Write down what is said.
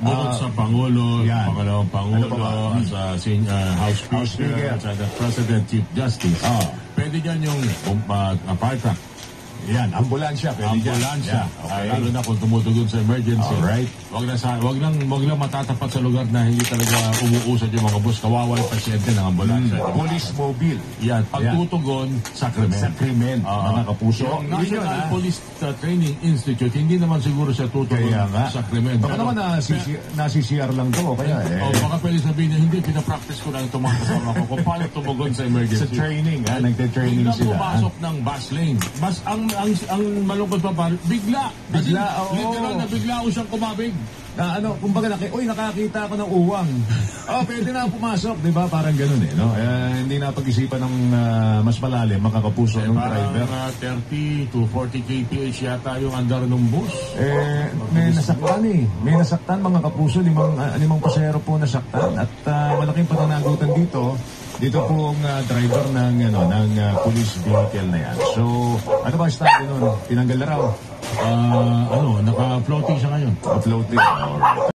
Bukod sa Pangulo, yan. Pangalawang Pangulo, Ano pa ba? as a House Speaker, at the President, Chief Justice, pwede dyan yung fire truck. Yan, ambulansya. Ambulansya. Okay. Lalo na kung tumutugon sa emergency. Alright. Wag lang matatapat sa lugar na hindi talaga umuusad yung mga bus. Kawawa yung pasyente ng ambulansya. Police mobile. Yan. Pagtutugon, sacrament. Sacrament, mga kapuso. Yung National Police Training Institute, hindi naman siguro siya tutugon sa sacrament. Baka naman nasi-CR lang to. Kaya baka pwede sabihin niya, hindi, pinapractice ko lang itong mga kasama ko kung paano tumugon sa emergency. Sa training, nagte-training sila. Bigla pumasok ng bus lane. Ang malungkot pa bigla, literal na bigla ko siyang kumabig. Kumbaga nakakita ako ng uwang. Pwede na pumasok, di ba? Parang ganun no? Hindi napag-isipan ng mas malalim, mga kapuso ng driver. Parang 30 to 40 kph yata yung andar ng bus. May nasaktan May nasaktan, mga kapuso, limang pasahero po nasaktan. At malaking pananagutan dito pong driver ng police vehicle na yan. So, ano ba start nun? Tinanggal na raw. Naka-floating siya ngayon. Naka-floating. Alright.